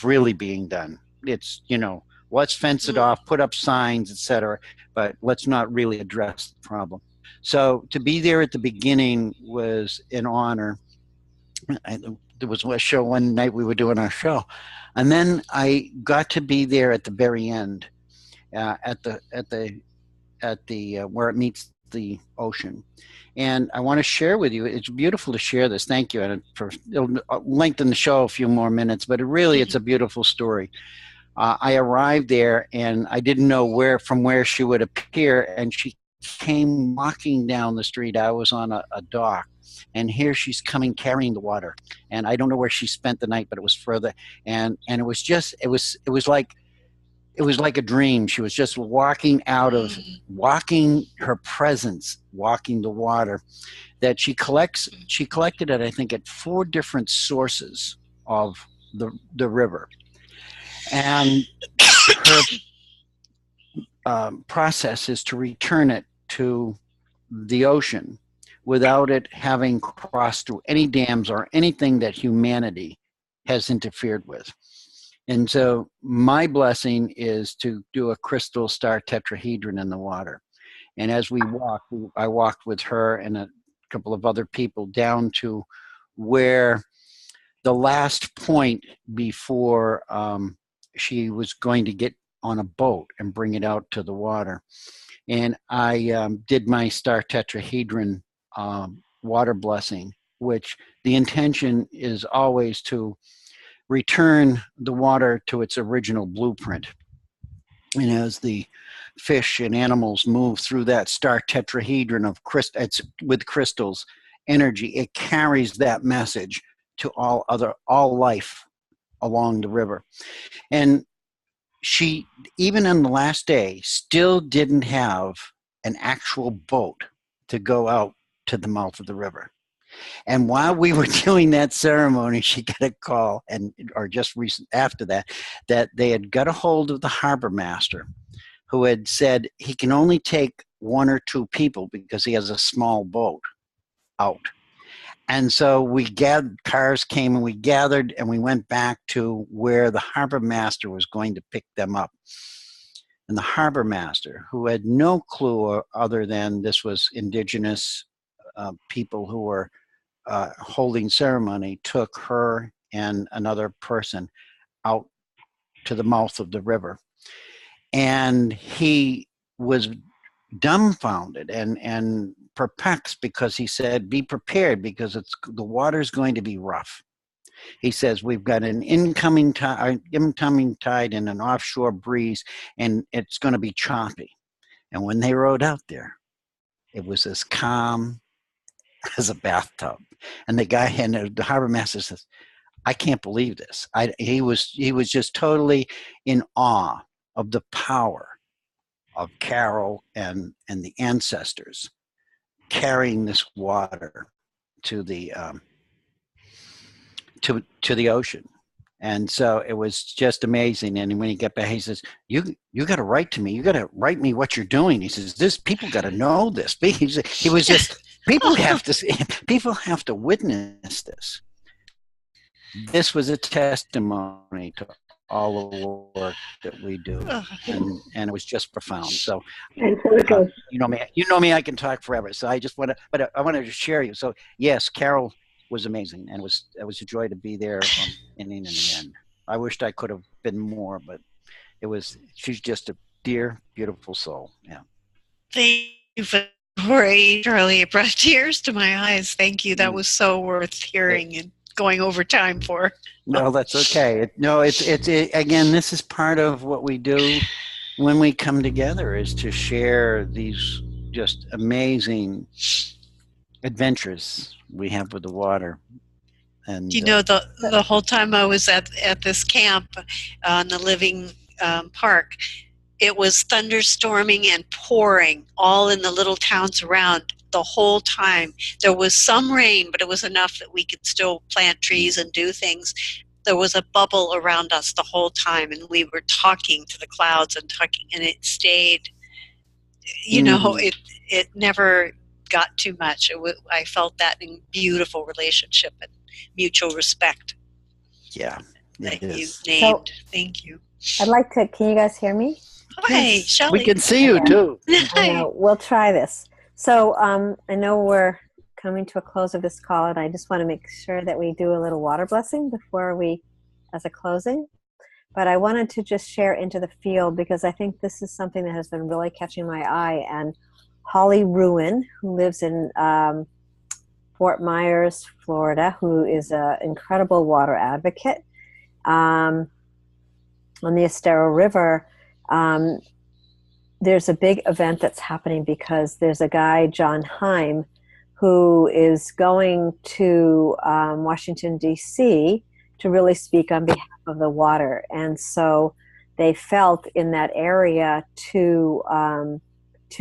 really being done. It's, let's fence it off, put up signs, etc., but let's not really address the problem. So to be there at the beginning was an honor. There was a show one night, we were doing our show, and then I got to be there at the very end, at the where it meets the ocean. And I want to share with you, it's beautiful to share this. Thank you. And it'll lengthen the show a few more minutes, but it's a beautiful story. I arrived there, and I didn't know from where she would appear, and she came walking down the street. I was on a dock, and here she's coming carrying the water, and I don't know where she spent the night, but it was further, and it was like a dream. She was just walking her presence, walking the water that she collected it, I think, at 4 different sources of the river. And her process is to return it to the ocean without it having crossed through any dams or anything that humanity has interfered with. And so my blessing is to do a crystal star tetrahedron in the water. And as we walked, I walked with her and a couple of other people down to where the last point before she was going to get on a boat and bring it out to the water. And I did my star tetrahedron water blessing, which the intention is always to return the water to its original blueprint. And as the fish and animals move through that star tetrahedron of with crystals energy, it carries that message to all life along the river. And she, even on the last day, still didn't have an actual boat to go out to the mouth of the river. And while we were doing that ceremony, she got a call, or just recent after that, that they had got a hold of the harbor master, who had said he can only take 1 or 2 people because he has a small boat out. And so cars came and we gathered and we went back to where the harbor master was going to pick them up. And the harbor master, who had no clue other than this was indigenous people who were holding ceremony, took her and another person out to the mouth of the river. And he was dumbfounded and perplexed, because he said, be prepared, because the water's going to be rough. He says, we've got an incoming tide and an offshore breeze, and it's going to be choppy. And when they rode out there, it was as calm as a bathtub. And the harbor master says, I can't believe this. He was just totally in awe of the power of Carol and the ancestors carrying this water to the to the ocean. And so it was just amazing. And when he got back, he says, you got to write to me. You got to write me what you're doing. He says, people got to know this. He was just, people have to witness this. This was a testimony to all the work that we do, and it was just profound. So, And so it goes. you know me, I can talk forever. So I just I wanted to share you. So yes, Carol was amazing, and it was a joy to be there in the end. I wished I could have been more, but she's just a dear, beautiful soul. Yeah. Thank you for Charlie. It brought tears to my eyes. Thank you. That was so worth hearing and going over time for. No, that's okay. Again, this is part of what we do when we come together, is to share these just amazing adventures we have with the water. And the whole time I was at this camp on the living park, it was thunderstorming and pouring all in the little towns around the whole time. There was some rain, but it was enough that we could still plant trees and do things. There was a bubble around us the whole time, and we were talking to the clouds and it stayed, it never got too much. I felt that in beautiful relationship and mutual respect. Yeah, that you named. Thank you. I'd like to, can you guys hear me? Hi, Shelley. We can see you too. We'll try this. So I know we're coming to a close of this call, and I just want to make sure that we do a little water blessing before as a closing. But I wanted to just share into the field, because I think this is something that has been really catching my eye. And Holly Ruin, who lives in Fort Myers, Florida, who is an incredible water advocate on the Estero River. There's a big event that's happening because there's a guy, John Heim, who is going to Washington, D.C. to really speak on behalf of the water. And so they felt in that area to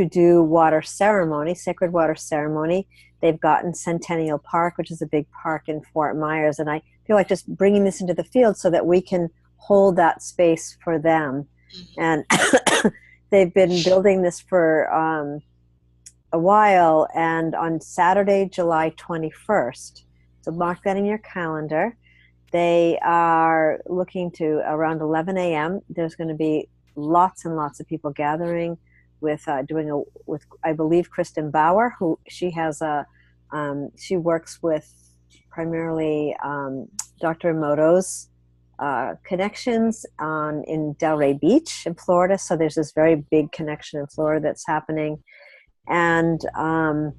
do water ceremony, sacred water ceremony. They've gotten Centennial Park, which is a big park in Fort Myers. And I feel like just bringing this into the field so that we can hold that space for them. And they've been building this for a while. And on Saturday, July 21st, so mark that in your calendar, they are looking to around 11 a.m. There's going to be lots and lots of people gathering. with I believe Kristen Bauer, who she works with primarily Dr. Emoto's connections in Delray Beach in Florida. So there's this very big connection in Florida that's happening. And I'm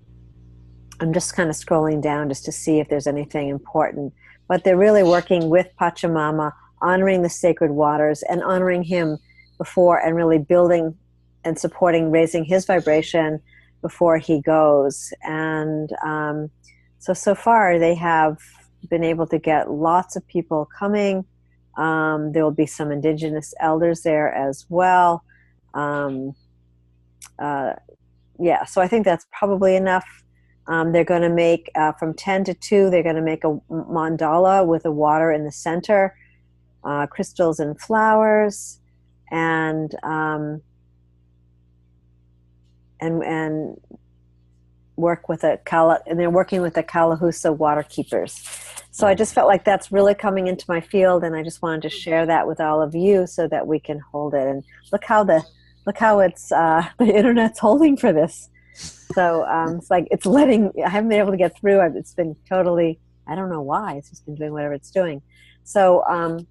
just kind of scrolling down just to see if there's anything important. But they're really working with Pachamama, honoring the sacred waters and honoring him before, and really building and supporting, raising his vibration before he goes. And so far they have been able to get lots of people coming. There will be some indigenous elders there as well. Yeah, so I think that's probably enough. They're going to make, from 10 to 2, they're going to make a mandala with the water in the center, crystals and flowers, and work with and they're working with the Kalahusa water keepers. So I just felt like that's really coming into my field, and I just wanted to share that with all of you so that we can hold it. And look how it's the internet's holding for this. So it's like I haven't been able to get through. It's been totally, I don't know why. It's just been doing whatever it's doing. So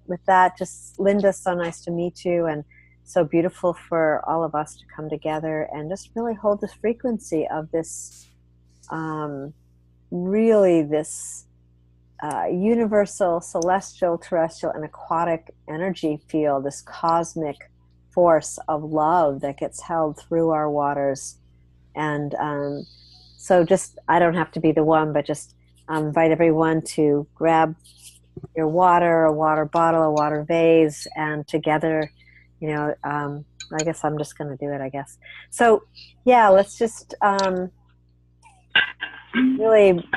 with that, just Linda, so nice to meet you, and so beautiful for all of us to come together and just really hold this frequency of this, really this universal, celestial, terrestrial, and aquatic energy field, this cosmic force of love that gets held through our waters. And so just, I don't have to be the one, but just invite everyone to grab your water, a water bottle, a water vase, and together, I guess I'm just going to do it, I guess. So yeah, let's just really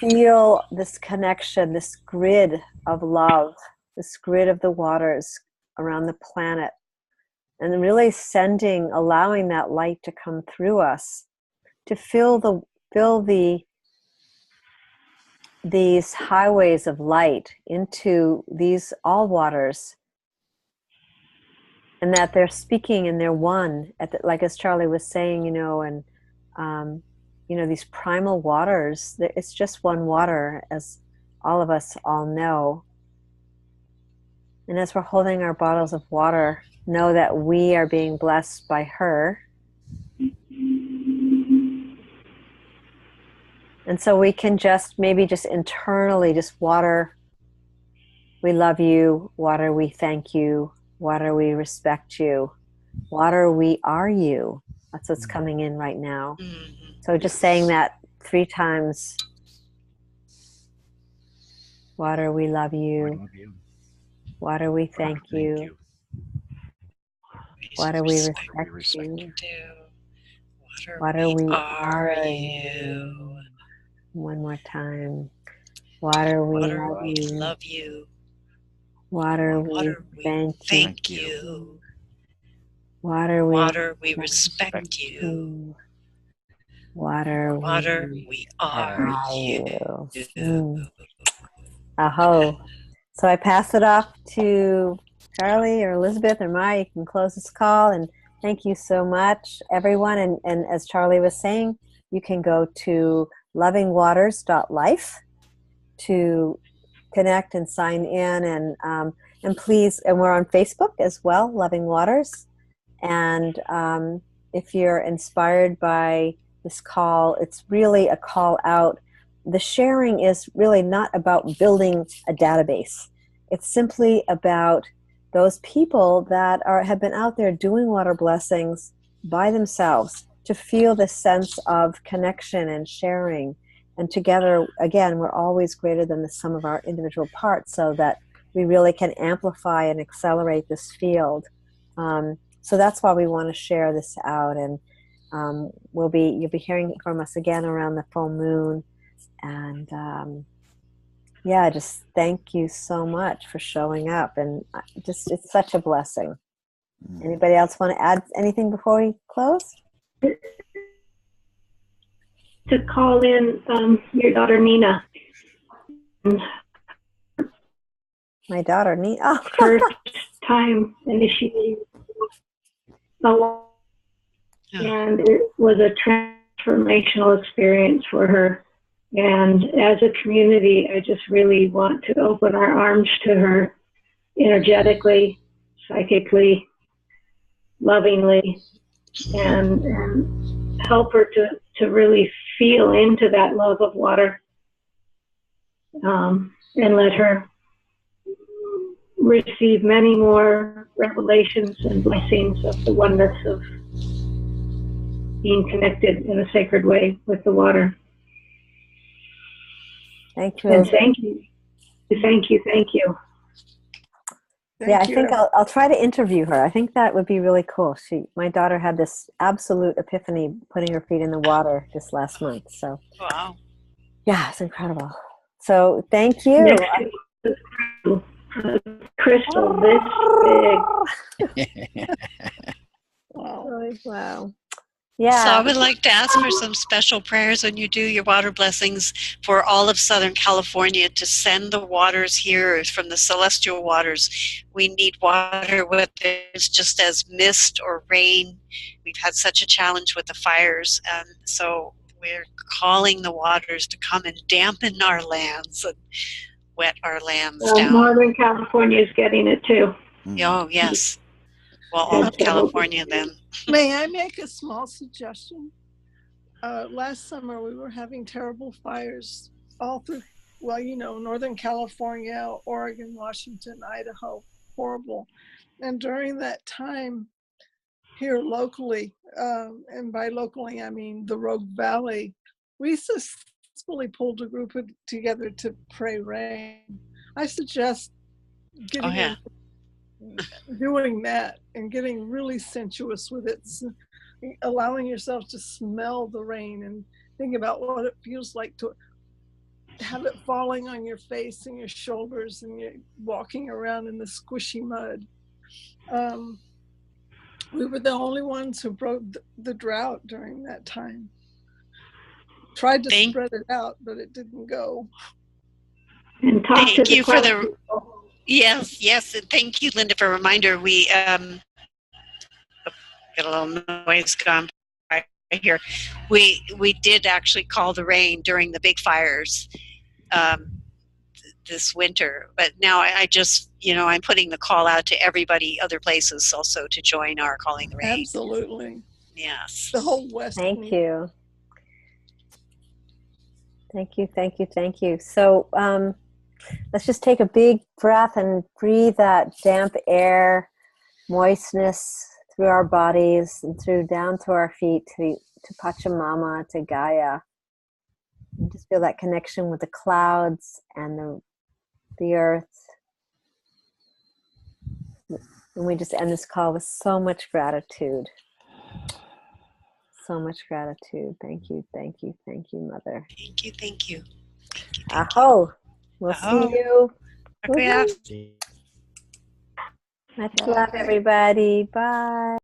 feel this connection, this grid of love, this grid of the waters around the planet, and really allowing that light to come through us, to fill these highways of light into these all waters, and that they're speaking and they're one, like as Charlie was saying, and these primal waters, it's just one water, as all of us all know. And as we're holding our bottles of water, know that we are being blessed by her. And so we can maybe just internally water, we love you, water, we thank you, water, we respect you, water, we are you. That's what's coming in right now. So just saying that 3 times. Water, we love you. Water, we thank you. Water, we respect you. Water, we are you. One more time. Water, we love you. Water, we thank you. Water, we respect you. Water, we are you. Aho. So I pass it off to Charlie or Elizabeth or Maya. You can close this call, and thank you so much, everyone. And as Charlie was saying, you can go to lovingwaters.life to connect and sign in, and please, and we're on Facebook as well, Loving Waters. And if you're inspired by this call, it's really a call out. The sharing is really not about building a database. It's simply about those people that have been out there doing water blessings by themselves, to feel the sense of connection and sharing. And together, again, we're always greater than the sum of our individual parts, so that we really can amplify and accelerate this field. So that's why we want to share this out. And you'll be hearing from us again around the full moon. And just thank you so much for showing up. And it's such a blessing. Anybody else want to add anything before we close? To call in your daughter Nina. My daughter Nina. First time initiating the And it was a transformational experience for her. And as a community, I just really want to open our arms to her energetically, psychically, lovingly, and help her to really feel into that love of water, and let her receive many more revelations and blessings of the oneness of being connected in a sacred way with the water. Thank you. And thank you. Thank you. Thank you. Yeah, I think I'll try to interview her. I think that would be really cool. My daughter had this absolute epiphany putting her feet in the water just last month. So, Wow. yeah, it's incredible. So, thank you. Crystal this big. Wow. Yeah. So I would like to ask for some special prayers when you do your water blessings for all of Southern California, to send the waters here from the celestial waters. We need water, whether it's just as mist or rain. We've had such a challenge with the fires, and so we're calling the waters to come and dampen our lands and wet our lands down. Northern California is getting it too. Oh, yes. Well, all of California then. May I make a small suggestion? Last summer we were having terrible fires all through, well, you know, Northern California, Oregon, Washington, Idaho, horrible. And during that time here locally, and by locally I mean the Rogue Valley, we successfully pulled a group together to pray rain. I suggest getting doing that and getting really sensuous with it, allowing yourself to smell the rain and think about what it feels like to have it falling on your face and your shoulders and you're walking around in the squishy mud. We were the only ones who broke the drought during that time. Tried to spread it out, but it didn't go. And thank you for the yes, and thank you, Linda, for a reminder. We get a little noise gone right here. We did actually call the rain during the big fires this winter, but now I just, you know, I'm putting the call out to everybody, other places also, to join our calling the rain. Absolutely. Yes. The whole West. Thank you. Thank you. Thank you. Thank you. So let's just take a big breath and breathe that damp air, moistness through our bodies and down to our feet, to Pachamama, to Gaia. And just feel that connection with the clouds and the earth. And we just end this call with so much gratitude. So much gratitude. Thank you, thank you, thank you, Mother. Thank you, thank you. Aho. We'll see you. Okay. Much love, everybody. Bye.